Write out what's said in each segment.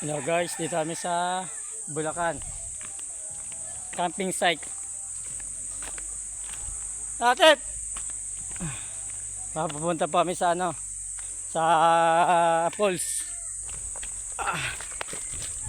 Hello guys, dito kami sa Bulacan camping site. Natin! Papunta pa kami sa sa falls.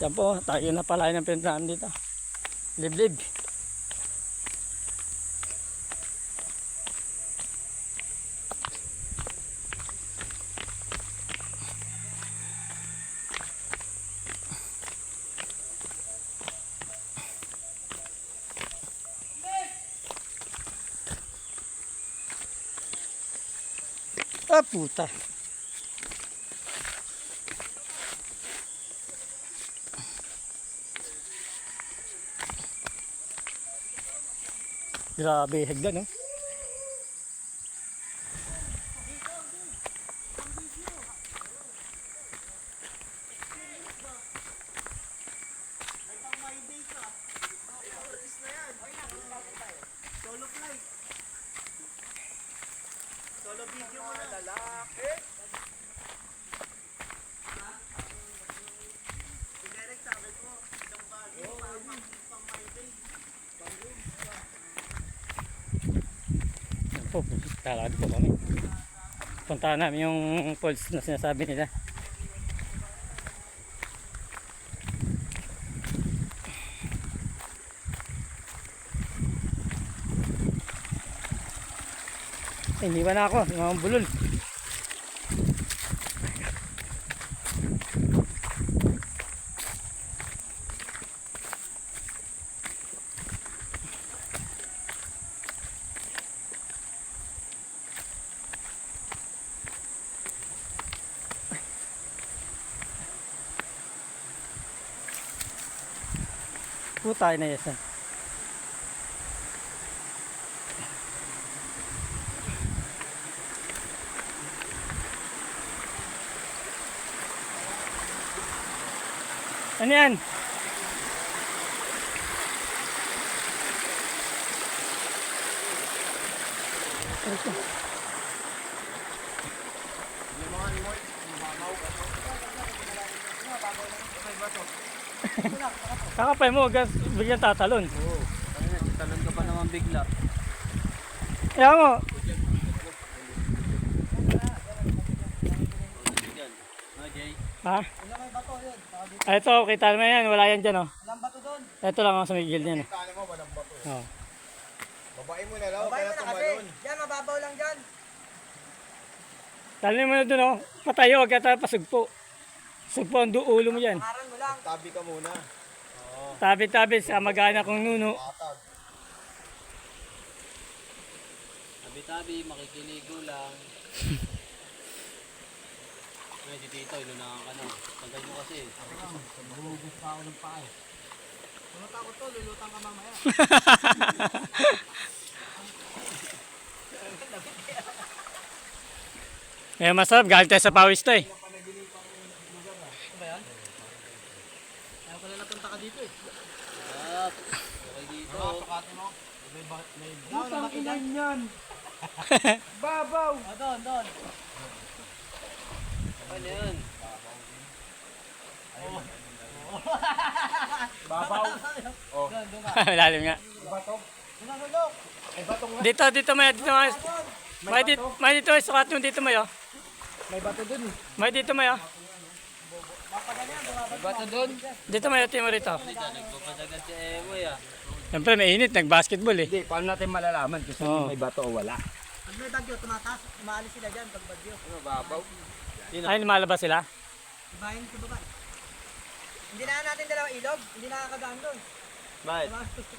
Yan po, tayo na pala ng pinuntahan dito. Liblib. Ah, puta. Grabe, hagdan, no? Solo video mo na lalaki. Direct sabi ko, isang bagay pang my day. Yan po, lalakad po kami. Puntahan namin yung falls na sinasabi nila. Iniwan na ako, mga bulol. Putay na yan. Ano yan? Kakapay mo, bigyan tatalon. Oo, talon ka pa naman bigla. Kaya mo. Ha? Ah, ito, kita naman yan. Wala yan dyan, oh. Walang bato doon. Ito lang ang sa migil niyan. Talo mo, walang bato. Oh. Babae mo na lang, Babay kaya mo na kasi. tumalon. Yan, mababaw lang dyan. Talin mo na dun, oh. Patayo, huwag ka tayo pasugpo. Sugpo ang ulo mo yan. Pangaran mo lang. Tabi ka muna. Tabi-tabi sa magana kong nuno. Patag. Tabi-tabi, makikiligo lang. Medyo dito, inunahan ka na. Tagal mo kasi. Mahuhugas pa ako ng paa. Kung natakot to, lulutang ka mamaya. Eh, masarap. Galing tayo sa pawis to, eh. Ano ba yan? Ayaw ko na napunta ka dito eh. Okay dito. Pakatin mo. May Putang inan yan. Babaw. doon. Ano yan? Babaw. Doon ka. Lalim nga. Bato. Sinanulok. May bato nga. Dito, Maya. May dito, sukat mo dito, Maya. May bato dun. May dito, Maya. Bato doon. Dito, Maya, timo rito. Nagpapadagat si Ewoy ah. Siyempre, may init. Nag-basketball, eh. Hindi, paano natin malalaman kung Oo. may bato o wala? Pag may bagyo, tumataas. Umaalis sila dyan pag bagyo. Ano, babaw? Ay, lumalabas sila. Ibahin sa baba. Hindi na natin dalawang ilog. Hindi nakakadaan doon. Bakit?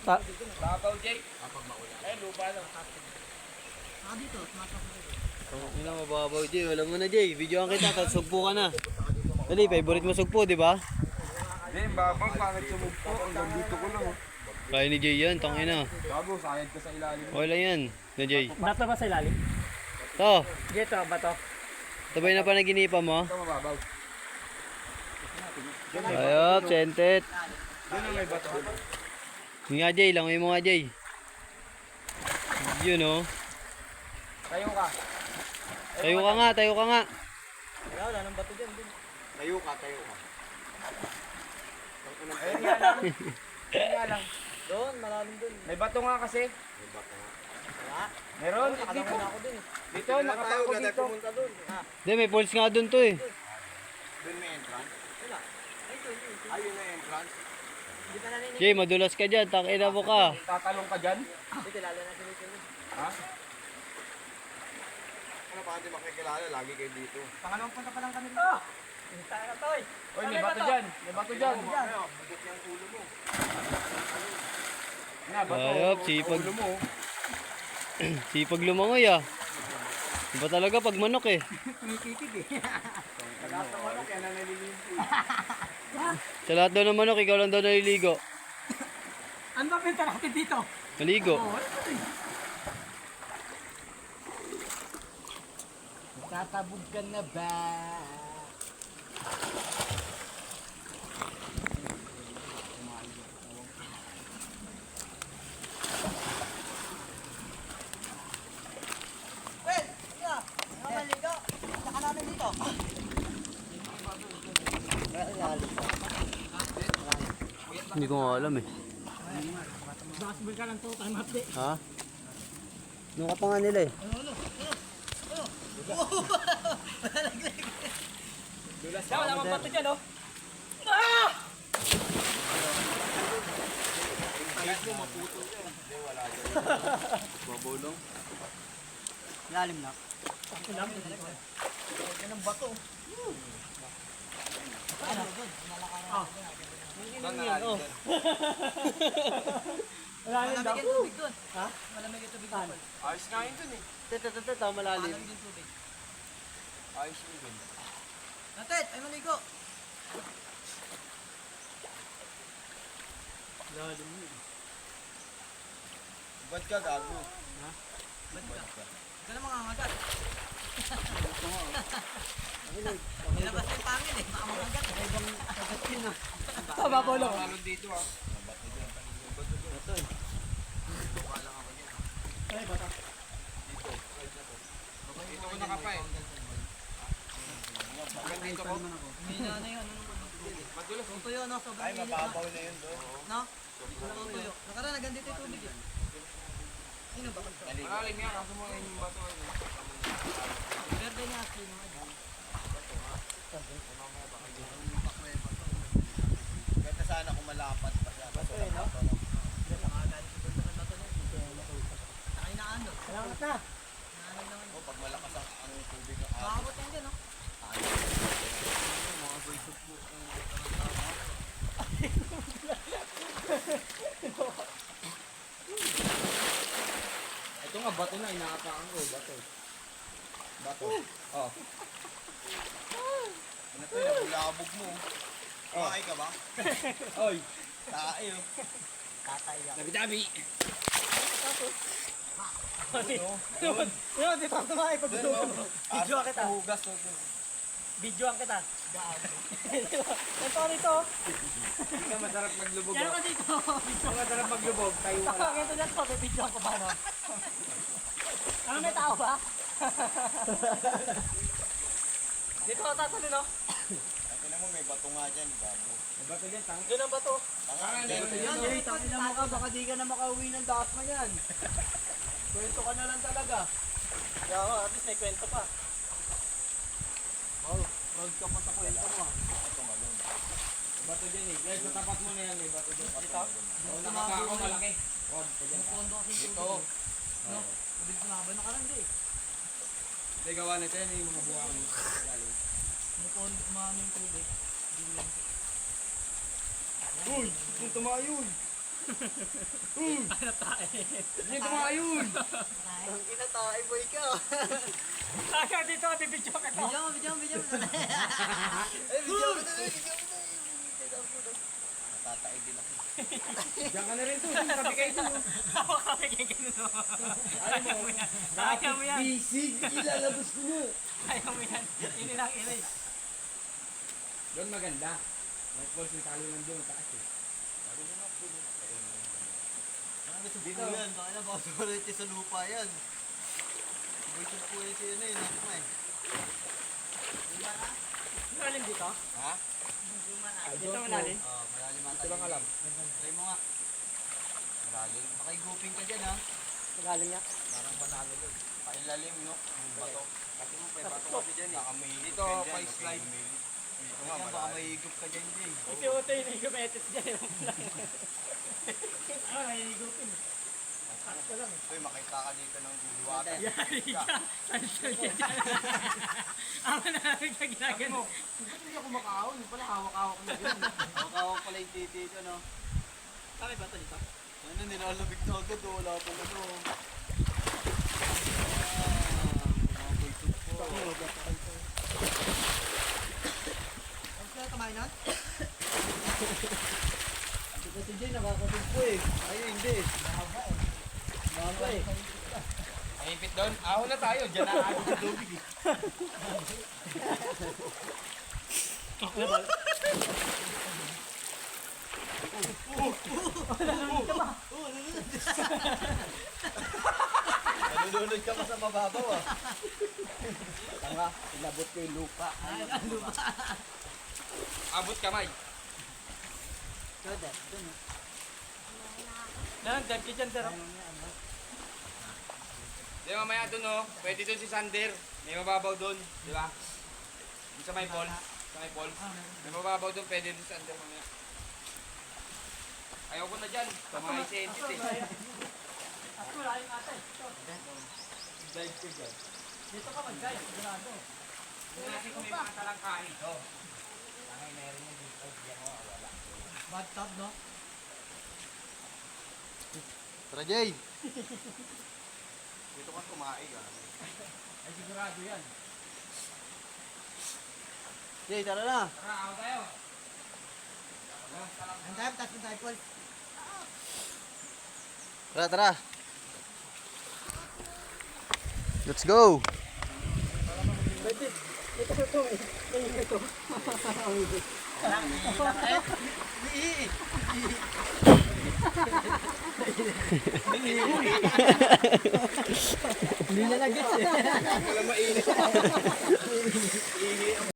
Ta- Babaw, Jay. Kapag maulan. Eh, lupa lang. Saka dito, tumatak na dito. Hindi na mababaw, Jay. Wala mo na, Jay. Videoan kita, tapos sugpo ka na. Dali, favorite mo sugpo, di ba? Hindi, babaw, pangit sumugpo. Hanggang dito ko lang. Kaya ni Jay yan, tangin na. Babaw, sayad ka sa ilalim. Wala yan, na Jay. Bato ba sa ilalim? To, Dito, bato. sabay na panaginipan mo. Ito mababaw. Ayop, sentet. Doon na may bato. Yun nga, Jay. Langoy mo nga, Jay. Yun, oh. Tayo ka. Tayo ka nga, tayo ka nga. Wala nang bato dyan. Tayo ka, tayo ka. Ayun nga lang. Ayun nga lang. Doon, malalim doon. May bato nga kasi. Wala. Meron? Nakadama Dito. na ako dun eh. Dito, nakapako dito. Pumunta doon. Ha? Hindi, may falls nga doon to eh. Doon may entrance. Wala. Ay, doon. Ayun na entrance. Hindi pa naninig. Jay, madulas ka dyan. Takina mo ka. Tatalong ka dyan. Dito, lalo na sinisin. Ha? Ano pa hindi makikilala? Lagi kayo dito. Pangalawang punta pa lang kami dito. Pinta na to eh. Oy, may bato dyan. May bato dyan. Bigat yung ulo mo. Nga, bato. Ayop, sipag. Ulo mo. Sipag lumangoy ah. Iba talaga pag manok eh. Tumikitig eh. Nagkatawa kaya na naliligo. Sa lahat daw ng manok, ikaw lang daw naliligo. Ano ba pinta natin dito? Maligo. Tatabog ka na ba? Well, maligo. Saka namin dito. Hindi ko nga alam eh. Basketball ka lang to, time update. Ha? Nung ka pa nga nila eh. Wala mang bato dyan, oh. Babulong. Lalim na. Yan ang bato. Malamig yung tubig doon. Ha? Malamig yung tubig doon. Ayos nga yun dun eh. Tata, malalim. Malamig yung tubig. Ayos yun dun. Natet, ay maligo. Ba't ka gago? Ito na mga angagat. Nilabas yung pangin eh. Baka mga angat. Tama po lang. Talon dito ah. Ay, bata. Dito ko nakapa eh. Hanggang dito ko. Hindi na ano yun. Madulas. Kung tuyo, no? Sobrang init, no? na yun doon. No? Sobrang tuyo. Nakaraan, nagandito yung tubig eh. Ayun ba? Malalim yan. Kaso mo yung bato. Verde niya asin mga dyan. Ganda sana kung malapat pa siya. Bato eh, no? Nakagalit ko doon sa bato na yun. Nakay na ano. Salamat na. Naano naman. Oh, pag malakas ang tubig ng Makakabot yan dyan, no? Ito nga, bato na. Inaapakan ko. Bato. Bato. Oh. Ano to? Nabulabog mo. Kumain ka ba? Oy. Tae oh. Tatay yan. Dabi-dabi. Yun, dito ako tumahay pag Videoan kita. Hugas to. Videoan kita. Ito rito. Hindi ka masarap maglubog. Yan ka dito. Hindi ka masarap maglubog. Tayo ka lang. Ito dyan po, videoan ko ba, no? Ano, may tao ba? Dito ako tatalo, no? Tingnan mo, may bato nga dyan. Bago. May bato dyan. Doon ang bato. Tanga. Yan, Yan. tangina mo ka, baka di ka na makauwi ng dasma yan. Kwento ka na lang talaga. Kaya ako, at least may kwento pa. Wow, proud ka pa sa kwento mo. Bato dyan eh. Guys, sa tapat mo na yan. May bato dyan. Dito? Oo, nakakako malaki. Wag. Mupondo kasi yung Ito. tubig. No? Tubig sumaban na karang di. Hindi gawa na dyan yung mga buwang. Mupondo, umano yung tubig. Uy! Kung tumayun! Ano tayo? Hindi tumayun! Ang kinatae boy ka. Kaya dito, bibidyo ka to. Bidyo. Eh, bidyo mo na. Natatae din ako. Diyan ka na rin to. Sabi kayo to. Hawa kami kay ganun. Ayaw mo yan. Ayaw mo yan. Bisig! Ilalabas ko na! Ayaw mo yan. Ini lang, ini. Doon maganda. May falls yung talo lang doon. Taas eh. Dito yan, baka baka sulit sa lupa yan. Ito po yan si ano eh, nakma eh. malalim dito? Ha? Dito malalim? Oo, malalim ata. Ito lang alam. Try mo nga. Malalim. Makiguping ka dyan ha. Malalim niya. Parang panalo doon. Pailalim no? Ang bato. Kasi mo may bato kasi dyan eh. Baka may higop Dito, ka dyan. may slide. Dito nga, baka may higop ka dyan Jay. Kasi uto yung higumetis dyan. Ah, may higupin. Sakto lang. Uy, makita ka dito ng guliwata. Yari ka. Sansol ka dyan. Ako na lang ka ginagano. Ba't hindi ako makahawak? Yung pala hawak-hawak na yun. Hawak ko pala yung titi ito no. Kami ba ito dito? Ano, nilalabig na agad oh. Wala pa na no. Ang kaya kamain nun? Kasi Jay, nakakatugpo eh. Ay, hindi. Mahaba eh. Mahaba eh. Ay, ipit doon. Ahon na tayo. Diyan na agad sa tubig eh. Nalulunod ka pa sa mababaw ah. Tanga, inabot ko yung lupa. Abot kamay. Yan, dyan ka dyan, sir. Di mamaya doon oh. Pwede doon si Sander. May mababaw doon. Di ba? Doon sa may pool. Sa may pool. May mababaw doon. Pwede doon si Sander mamaya. Ayaw ko na dyan. Tumahay si Entity. At wala yung ate. Ito. Dive ko dyan. Dito ka mag-guide. Sigurado. Hindi natin kung may mga talangkahin. Ito. Tangay meron yung dito. Diyan mo. Wala. Bad tub, no? Tara Jay. Dito ka kumain ah. Ay, sigurado yan. Jay, tara na. Tara, ako tayo. Ang tayo, taas mo tayo, Paul. Tara, tara. Let's go. Hindi na nag-gets eh. Wala mainit.